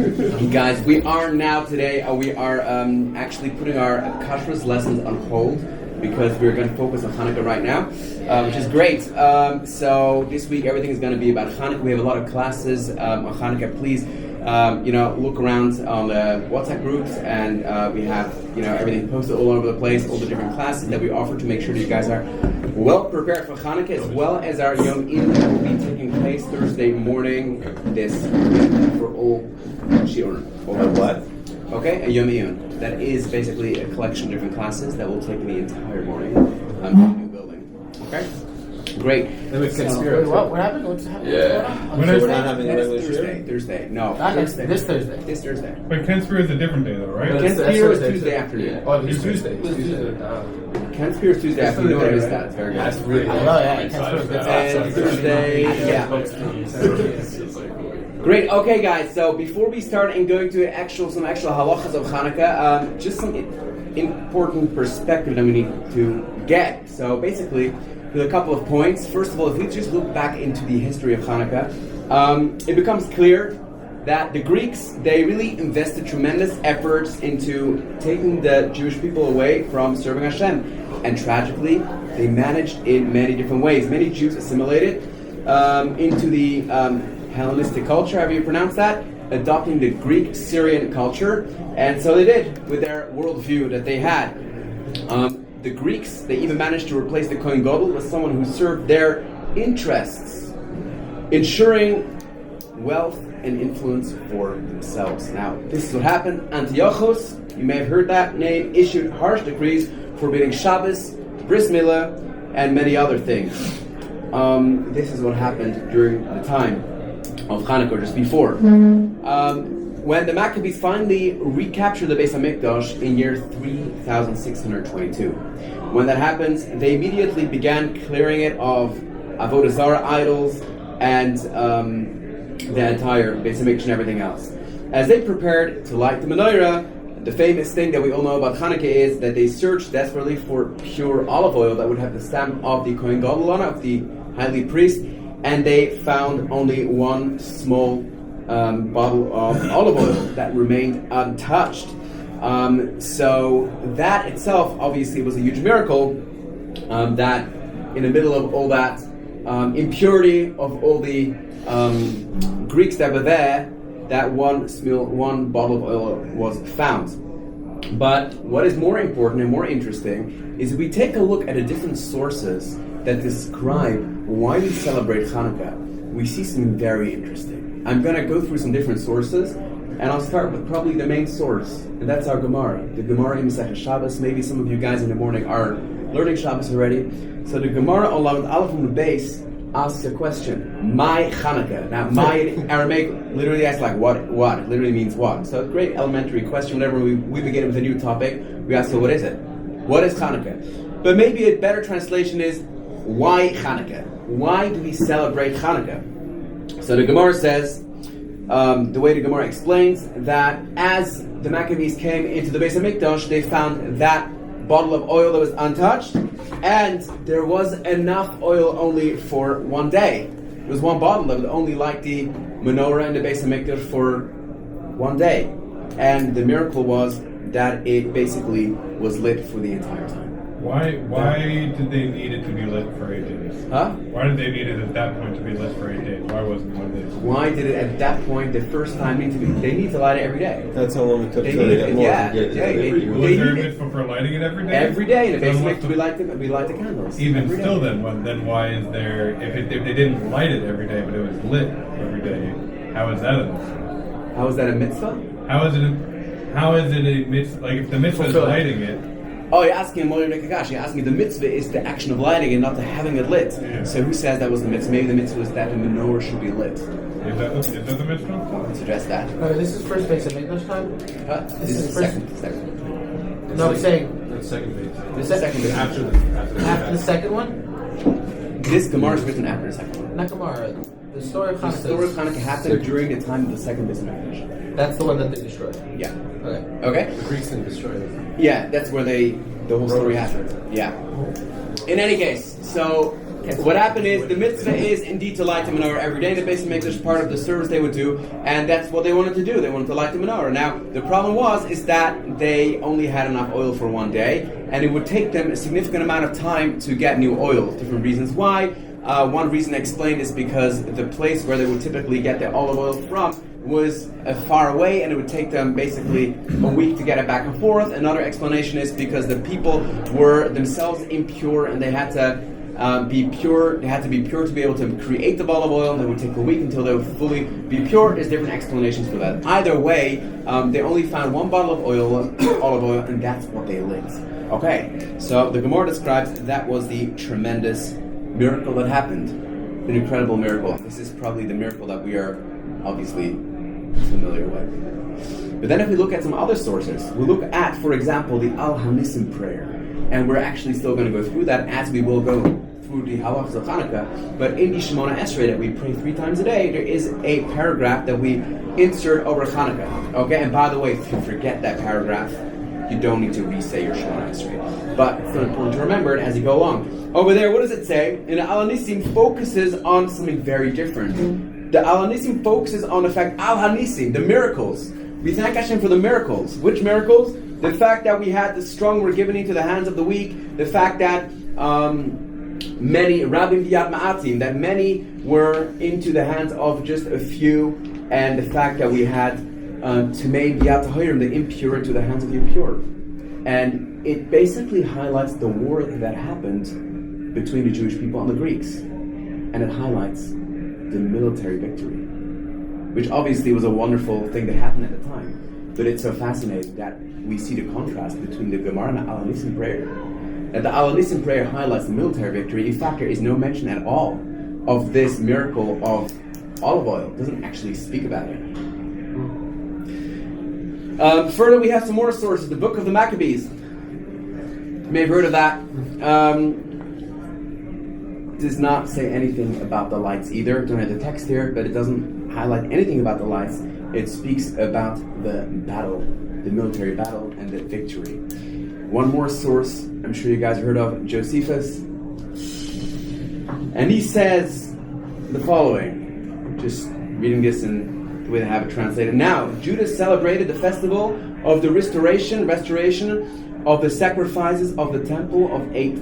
Guys, we are now today, we are actually putting our kashrus lessons on hold because we're going to focus on Hanukkah right now, which is great. So this week everything is going to be about Hanukkah. We have a lot of classes on Hanukkah. Please, look around on the WhatsApp groups, and we have, everything posted all over the place, all the different classes that we offer to make sure that you guys are well prepared for Hanukkah, as well as our Yom Iyun that will be taking place Thursday morning for all shiur. What? Okay, a Yom Iyun. That is basically a collection of different classes that will take the entire morning in the new building. Okay? Great. What happened? What's happening? Yeah. We're not having a regular Thursday. No. Thursday. This Thursday. This Thursday. But Kent Spear is a different day, though, right? Kent Spear is Tuesday afternoon. Oh, it's Tuesday. Kent Spear is Tuesday afternoon. Notice that. It's very good. That's really Kent Spear And Thursday, Great. Okay, guys. So before we start and going to some actual halachas of Hanukkah, just some important perspective that we need to get. So basically, with a couple of points. First of all, if we just look back into the history of Hanukkah, it becomes clear that the Greeks, they really invested tremendous efforts into taking the Jewish people away from serving Hashem. And tragically, they managed in many different ways. Many Jews assimilated into the Hellenistic culture, however you pronounce that, adopting the Greek-Syrian culture. And so they did with their worldview that they had. The Greeks, they even managed to replace the Kohen Gadol with someone who served their interests, ensuring wealth and influence for themselves. Now, this is what happened. Antiochus, you may have heard that name, issued harsh decrees forbidding Shabbos, Bris Milah, and many other things. This is what happened during the time of Hanukkah, just before. When the Maccabees finally recaptured the Beis HaMikdash in year 3622. When that happens, they immediately began clearing it of Avodah Zarah idols and the entire Beis HaMikdash and everything else. As they prepared to light the menorah, the famous thing that we all know about Hanukkah is that they searched desperately for pure olive oil that would have the stamp of the Kohen Gadol on it, of the highly priest, and they found only one small bottle of olive oil that remained untouched. So that itself obviously was a huge miracle, that in the middle of all that impurity of all the Greeks that were there, that one bottle of oil was found. But what is more important and more interesting is if we take a look at the different sources that describe why we celebrate Hanukkah, we see something very interesting. I'm going to go through some different sources, and I'll start with probably the main source, and that's our Gemara. The Gemara in Masechet Shabbos. Maybe some of you guys in the morning are learning Shabbos already. So the Gemara, along with Aleph from the base, asks a question. My Hanukkah. Now, my in Aramaic literally asks like what? What? It literally means what? So a great elementary question. Whenever we begin with a new topic, we ask, so what is it? What is Hanukkah? But maybe a better translation is, why Hanukkah? Why do we celebrate Hanukkah? So the Gemara says, the way the Gemara explains, that as the Maccabees came into the Beis HaMikdash, they found that bottle of oil that was untouched, and there was enough oil only for one day. It was one bottle that would only light the menorah in the Beis HaMikdash for one day. And the miracle was that it basically was lit for the entire time. Why did they need it to be lit for 8 days? Huh? Why did they need it at that point to be lit for 8 days? Why wasn't it 1 day? Why did it at that point, the first time, they need to light it every day? That's how long it took They till need they it, get more. yeah. to get Yeah, to they- every Was they- there a mitzvah for lighting it every day? Every day in the So Beis must HaMikdash we light the candles. Even every day. still, then why is there? If they didn't light it every day, but it was lit every day, how is that a mitzvah? How is that a mitzvah? How is it a mitzvah? Like if the mitzvah is lighting it. Oh, you're asking You're asking the mitzvah is the action of lighting and not the having it lit. Yeah. So who says that was the mitzvah? Maybe the mitzvah was that the menorah should be lit. Is that the mitzvah? Let's address that. This is first Beis HaMikdash time? This is first- second. No, I'm saying That's second base. This is second. After after the second one? This Gemara is written after the second one. Not Gemara. The story of The Hanukkah. story of Hanukkah happened during the time of the second Beis HaMikdash. That's the one that they destroyed. Yeah. Okay. Okay? The Greeks didn't destroy it. Yeah, that's where the whole story happened. Yeah. In any case, so What happened is the mitzvah is indeed to light the menorah every day. The Beis Hamikdash, part of the service they would do, and that's what they wanted to do. They wanted to light the menorah. Now the problem is that they only had enough oil for one day, and it would take them a significant amount of time to get new oil. Different reasons why. One reason explained is because the place where they would typically get their olive oil from was far away, and it would take them basically a week to get it back and forth. Another explanation is because the people were themselves impure, and they had to be pure. They had to be pure to be able to create the olive oil, and it would take a week until they would fully be pure. There's different explanations for that. Either way, they only found one bottle of olive oil, and that's what they lit. Okay, so the Gemara describes that was the tremendous miracle that happened, an incredible miracle. This is probably the miracle that we are obviously familiar with. But then if we look at some other sources, we look at, for example, the Al Hanisim prayer, and we're actually still going to go through that as we will go through the halachas of Hanukkah. But in the Shemona Esrei that we pray 3 times a day, there is a paragraph that we insert over Hanukkah. Okay, and by the way, if you forget that paragraph, you don't need to re-say your Shemona Esrei. But it's important to remember it as you go along. Over there, what does it say? And the Al Hanisim focuses on something very different. The Al Hanisim focuses on the fact, Al Hanisim, the miracles. We thank Hashem for the miracles. Which miracles? The fact that we had the strong were given into the hands of the weak. The fact that many, Rabim Biyad Ma'atim, that many were into the hands of just a few. And the fact that we had Tumei Biyad Tahirim, the impure, into the hands of the pure. And it basically highlights the war that happened between the Jewish people and the Greeks. And it highlights the military victory, which obviously was a wonderful thing that happened at the time. But it's so fascinating that we see the contrast between the Gemara and the Al Hanisim prayer. That the Al Hanisim prayer highlights the military victory. In fact, there is no mention at all of this miracle of olive oil. It doesn't actually speak about it. Further, we have some more sources. The book of the Maccabees. You may have heard of that. Does not say anything about the lights either. Don't have the text here, but it doesn't highlight anything about the lights. It speaks about the battle, the military battle, and the victory. One more source, I'm sure you guys heard of, Josephus. And he says the following, just reading this in the way they have it translated. Now, Judah celebrated the festival of the restoration of the sacrifices of the temple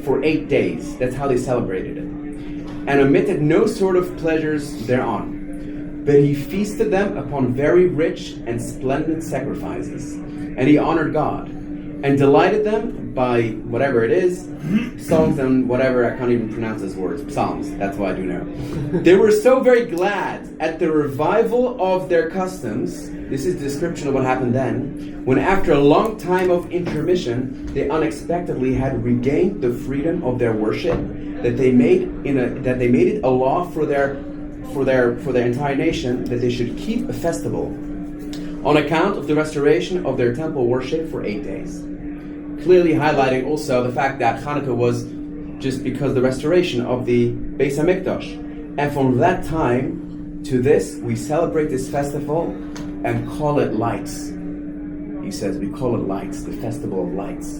for 8 days. That's how they celebrated it. And omitted no sort of pleasures thereon. But he feasted them upon very rich and splendid sacrifices. And he honored God, and delighted them by whatever it is, songs and whatever, I can't even pronounce those words, psalms, that's what I do know. They were so very glad at the revival of their customs, this is the description of what happened then, when after a long time of intermission, they unexpectedly had regained the freedom of their worship, that they made it a law for their entire nation that they should keep a festival on account of the restoration of their temple worship for 8 days. Clearly highlighting also the fact that Hanukkah was just because the restoration of the Beis Hamikdash. And from that time to this, we celebrate this festival and call it lights. He says we call it lights, the festival of lights.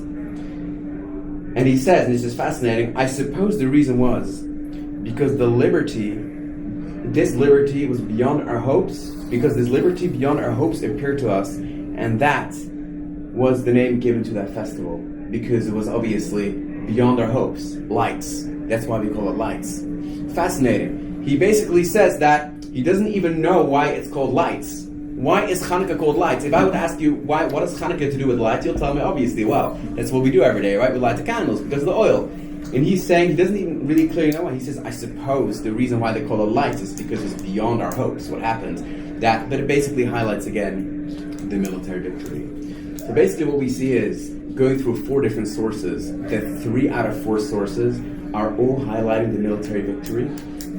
And he says, and this is fascinating, I suppose the reason was because this liberty was beyond our hopes, because this liberty beyond our hopes appeared to us, and that was the name given to that festival, because it was obviously beyond our hopes. Lights. That's why we call it lights. Fascinating. He basically says that he doesn't even know why it's called lights. Why is Hanukkah called lights? If I would ask you, what has Hanukkah to do with lights, you'll tell me, obviously, well, that's what we do every day, right? We light the candles because of the oil. And he's saying, he doesn't even really clearly know why. He says, I suppose the reason why they call it lights is because it's beyond our hopes, what happened. But it basically highlights, again, the military victory. So basically what we see is, going through 4 different sources, that 3 out of 4 sources are all highlighting the military victory.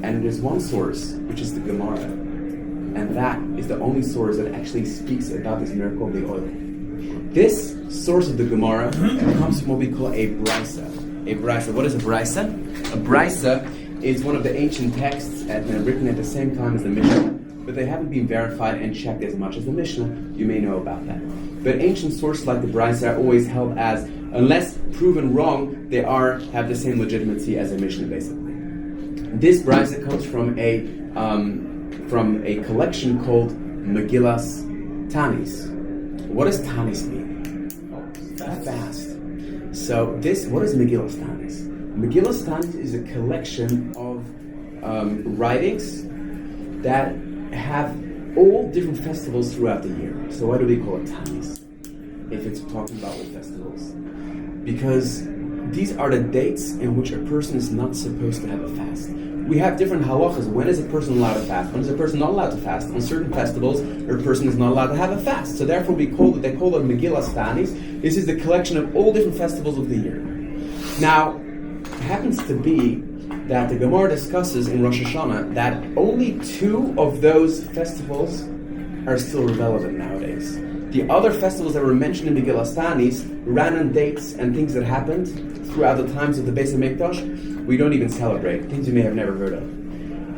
And there's one source, which is the Gemara. And that is the only source that actually speaks about this miracle of the oil. This source of the Gemara comes from what we call a brisa. A brisa. What is a brisa? A brisa is one of the ancient texts written at the same time as the Mishnah, but they haven't been verified and checked as much as the Mishnah. You may know about that. But ancient sources like the brisa are always held as, unless proven wrong, they have the same legitimacy as a Mishnah, basically. This brisa comes from a collection called Megillas Tanis. What does Tanis mean? Fast. So what is Megillas Tanis? Megillas Tanis is a collection of writings that have all different festivals throughout the year. So why do we call it Tanis if it's talking about all festivals? Because these are the dates in which a person is not supposed to have a fast. We have different halachas. When is a person allowed to fast? When is a person not allowed to fast? On certain festivals, a person is not allowed to have a fast. So therefore they call it Megillas Tanis. This is the collection of all different festivals of the year. Now, it happens to be that the Gemara discusses in Rosh Hashanah that only 2 of those festivals are still relevant nowadays. The other festivals that were mentioned in Megillas Tanis, random dates and things that happened throughout the times of the Beis HaMikdash, we don't even celebrate, things you may have never heard of.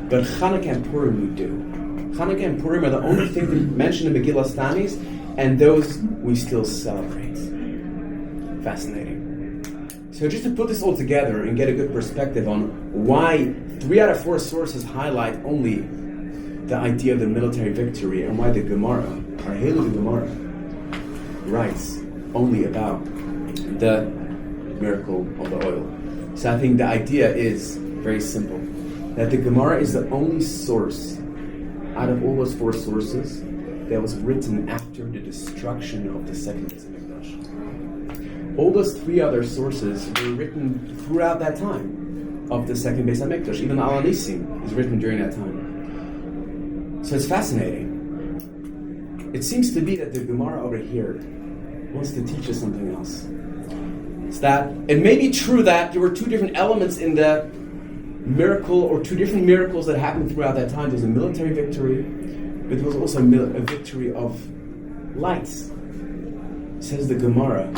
But Hanukah and Purim we do. Hanukah and Purim are the only things mentioned in Megillas Tanis, and those we still celebrate. Fascinating. So just to put this all together and get a good perspective on why 3 out of 4 sources highlight only the idea of the military victory, and why the Gemara, our Halakha Gemara, writes only about the miracle of the oil. So I think the idea is very simple, that the Gemara is the only source out of all those 4 sources that was written after the destruction of the second Beis HaMikdash. All those 3 other sources were written throughout that time of the second Beis HaMikdash. Even Al Anisim is written during that time. So it's fascinating. It seems to be that the Gemara over here wants to teach us something else. It's that it may be true that there were 2 different elements in the miracle, or 2 different miracles that happened throughout that time. There was a military victory, but there was also a victory of lights. Says the Gemara,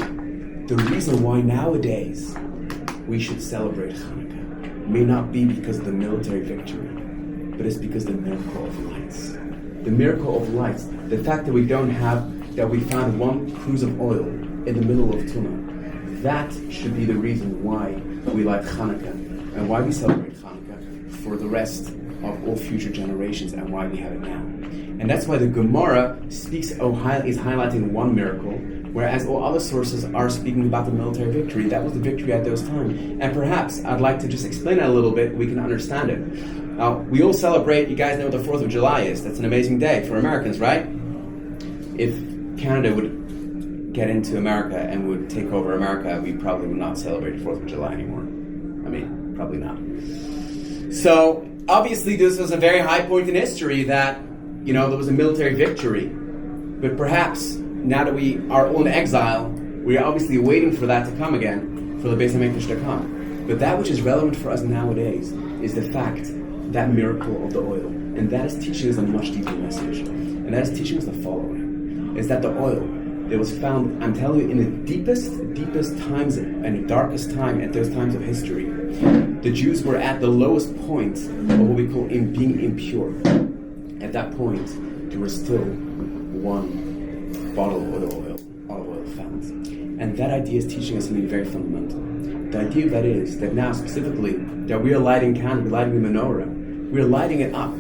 the reason why nowadays we should celebrate Hanukkah may not be because of the military victory, but it's because of the miracle of lights. The miracle of lights, the fact that we found 1 cruse of oil in the middle of Tuna, that should be the reason why we like Hanukkah, and why we celebrate Hanukkah for the rest of all future generations, and why we have it now. And that's why the Gemara is highlighting 1 miracle, whereas all other sources are speaking about the military victory. That was the victory at those times. And perhaps I'd like to just explain that a little bit, we can understand it. Now, we all celebrate, you guys know what the 4th of July is. That's an amazing day for Americans, right? If Canada would get into America and would take over America, we probably would not celebrate the 4th of July anymore. I mean, probably not. So, obviously this was a very high point in history that, there was a military victory. But perhaps, now that we are all in exile, we are obviously waiting for that to come again, for the Beis HaMikdash to come. But that which is relevant for us nowadays is the fact, that miracle of the oil. And that is teaching us a much deeper message. And that is teaching us the following, is that the oil that was found, I'm telling you, in the deepest times and the darkest time at those times of history, the Jews were at the lowest point of what we call being impure. At that point, there was still 1 bottle of olive oil found. And that idea is teaching us something very fundamental. The idea of that is that now specifically, that we are lighting candles, we're lighting the menorah, we're lighting it up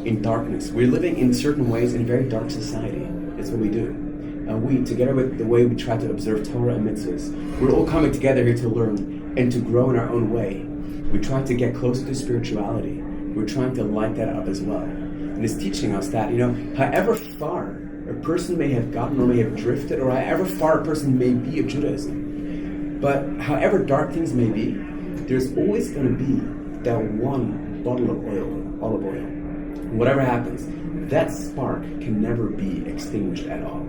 in darkness. We're living in certain ways in a very dark society. That's what we do. And we, together with the way we try to observe Torah and mitzvahs, we're all coming together here to learn and to grow in our own way. We're trying to get closer to spirituality. We're trying to light that up as well. And it's teaching us that, however far a person may have gotten or may have drifted, or however far a person may be of Judaism, but however dark things may be, there's always going to be that 1 bottle of olive oil. Whatever happens, that spark can never be extinguished at all.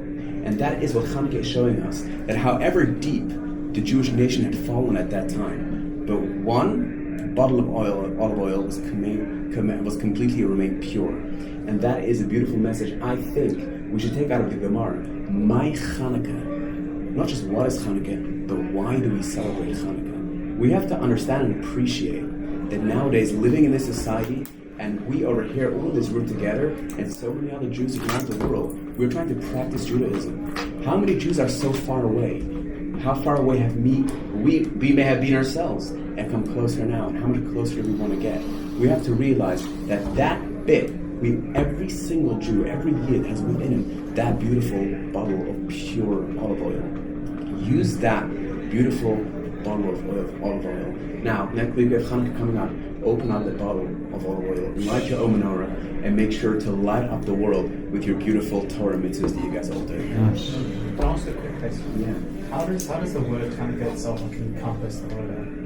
And that is what Hanukkah is showing us, that however deep the Jewish nation had fallen at that time, but 1 bottle of olive oil was completely remained pure. And that is a beautiful message I think we should take out of the Gemara. My Hanukkah, not just what is Hanukkah, but why do we celebrate Hanukkah? We have to understand and appreciate that nowadays, living in this society, and we over here, all in this room together, and so many other Jews around the world, we're trying to practice Judaism. How many Jews are so far away how far away have we may have been ourselves and come closer now, and how much closer do we want to get? We have to realize that bit, every single Jew, every Yid has within him that beautiful bottle of pure olive oil. Use that beautiful bottle of olive oil. Now, next week we have Hanukkah coming up. Open up the bottle of olive oil, light your menorah, and make sure to light up the world with your beautiful Torah mitzvahs that you guys all do. Can I ask a quick question? Yeah. How does the word Hanukkah itself encompass the word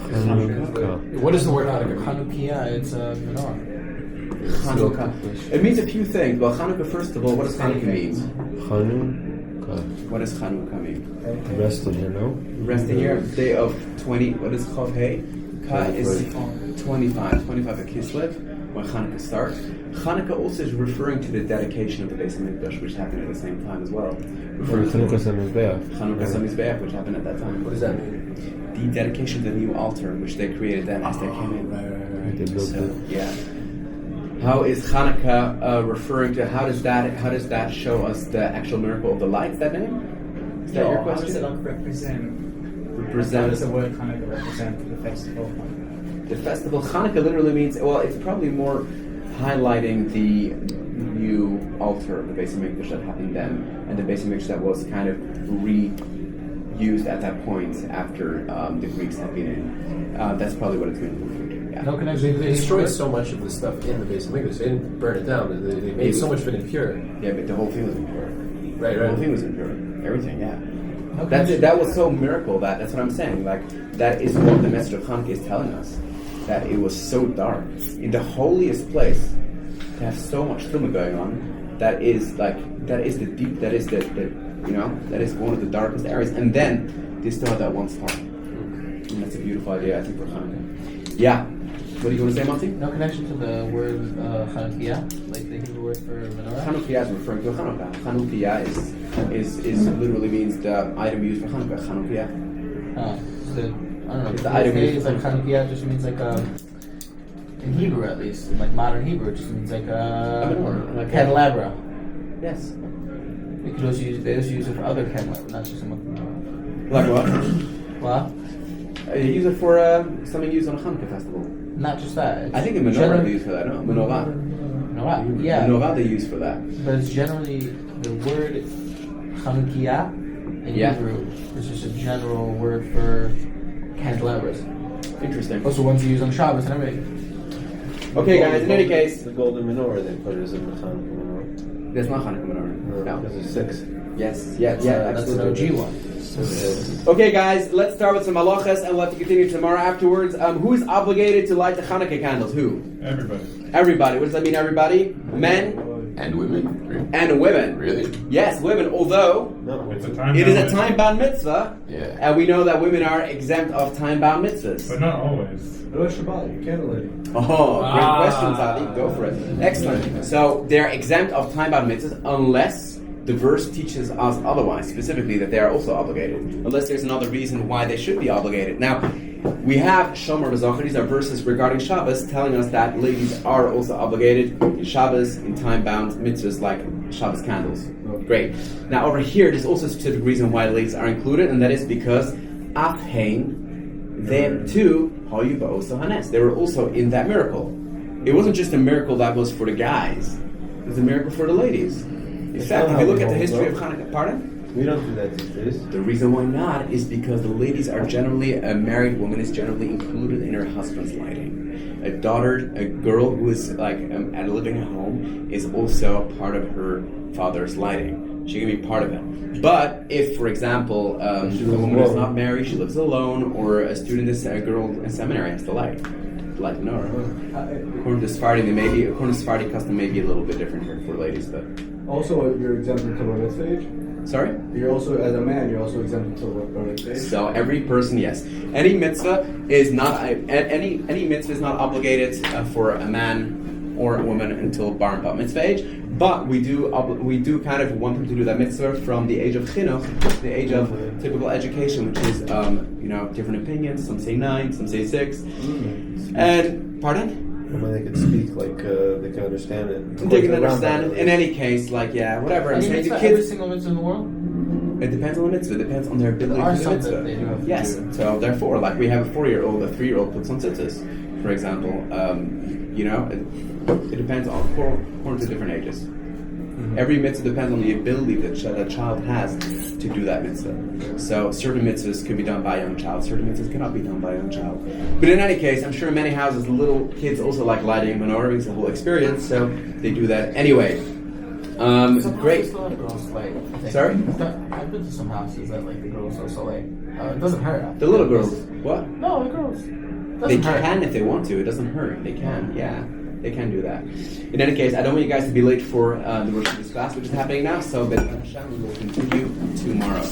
Hanukah. What is the word Hanukkah? Hanukkah, it's a menorah. Hanukkah. It means a few things. Well, Hanukkah, first of all, what does Hanukkah mean? Hanukah. What does Hanukkah mean? Rest in here, no? Rest in here, day of 20, what is Chav Hey? Ka is 25 of Kislev, when Hanukkah starts. Hanukkah also is referring to the dedication of the Beis Hamikdash, which happened at the same time as well. Referring to Hanukah Samizbeach. Hanukkah Samizbeach, which happened at that time. What does that mean? The dedication of the new altar, which they created then as they came in. They built So, it. yeah. How is Hanukkah referring to? How does that show us the actual miracle of the light? Is that name? Is that your How does question? it how Represent does the word Hanukkah represent the festival? the festival. Hanukkah literally means, well, it's probably more highlighting the new altar of the Beis Hamikdash that happened then, and the Beis Hamikdash that was kind of reused at that point after the Greeks had been in. That's probably what it's going to be. Yeah. No connection. They destroyed so much of the stuff in the base of Maccabees. They didn't burn it down. They made so much of it impure. Yeah, but the whole thing was impure. Right, The whole right. thing was impure. Everything, yeah. No That's connection. that was so miracle that's what I'm saying. Like that is what the message of Hanukkah is telling us. That it was so dark in the holiest place to have so much tumah going on. That is the deep. That is that is one of the darkest areas. And then they still have that one star. And that's a beautiful idea, I think, for Hanukkah. Yeah. What do you want to say, Monty? No connection to the word Hanukkah, like the Hebrew word for menorah? Hanukkah is referring to Hanukkah. Hanukkah is literally means the item used for Hanukkah. Hanukkah. I don't know. It's the item These used days, like Hanukkah just means like in Hebrew at least, in like modern Hebrew, it just means like menorah, like a- candelabra. Yes. They could also use it for other candelabra, not just some menorah. Like what? Well, You use it for something used on a Hanukkah festival. not just that. I think the menorah they use for that. No, menorah. Menorah, yeah. Menorah they use for that. But it's generally the word Hanukkah in Yeah. Hebrew is just a general word for candelabras. Interesting. Also ones you use on Shabbos and everything. Okay, guys. In any case, The golden menorah they put is in the Hanukkah menorah. there's not Hanukkah menorah. No. Because it's 6. Yes. Yeah. That's an Absolutely. OG one. Okay, guys. Let's start with some halachas, and we'll have to continue tomorrow afterwards. Who is obligated to light the Hanukkah candles? Who? Everybody. Everybody. What does that mean? Everybody? Men And women. and women. Really? Yes, women. Although No. It's a time. it is a time-bound mitzvah, Yeah. and we know that women are exempt of time-bound mitzvahs. But not always. Shabbat, candle lady. Oh, great question, Zadi. Go for it. Excellent. So they're exempt of time-bound mitzvahs unless the verse teaches us otherwise, specifically that they are also obligated. Unless there's another reason why they should be obligated. Now, we have Shomer B'Zachar. These are verses regarding Shabbos telling us that ladies are also obligated in Shabbos in time-bound mitzvahs like Shabbos candles. Great. Now over here, there's also a specific reason why ladies are included, and that is because Afhein, them too, Hayu Ba'oso Hanes. They were also in that miracle. It wasn't just a miracle that was for the guys. It was a miracle for the ladies. In fact, if you look at the history of Hanukkah, pardon? We don't do that these days. The reason why not is because the ladies are generally, a married woman is generally included in her husband's lighting. A daughter, a girl who is like living at home is also part of her father's lighting. She can be part of it. But if, for example, a woman is not married, she lives alone, or a student is a girl in seminary has to light menorah. According to Sephardi custom, may be a little bit different here for ladies, but Also, you're exempt until bar mitzvah age. sorry. You're also, as a man, you're also exempt until bar mitzvah age. So every person, yes, any mitzvah is not any mitzvah is not obligated for a man or a woman until bar and bat mitzvah age. But we do kind of want them to do that mitzvah from the age of chinuch, the age of typical education, which is different opinions. Some say 9, some say 6. And pardon. And when they can speak, like, they can understand it. They can understand it. In any case, like, yeah, whatever. I'm Any saying the mitzvah, every kids. single mitzvah in the world? It depends on the mitzvah. It depends on their ability There are to do the some mitzvah. that they do have to Yes. do. So therefore, like we have a 4-year-old, a 3-year-old puts on tzitzis, for example. It depends on according to different ages. Every mitzvah depends on the ability that a child has to do that mitzvah. So certain mitzvahs can be done by a young child, certain mitzvahs cannot be done by a young child. But in any case, I'm sure in many houses, little kids also like lighting a menorah. It's a whole experience, so they do that anyway. Great. Still have girls like. I think. Sorry? I've been to some houses that like the girls also like. It doesn't hurt. The little girls, what? No, the girls. They Doesn't hurt. can if they want to. It doesn't hurt. They can, yeah. They can do that. In any case, I don't want you guys to be late for the Rosh Hashanah class, which is happening now. So, we will continue tomorrow.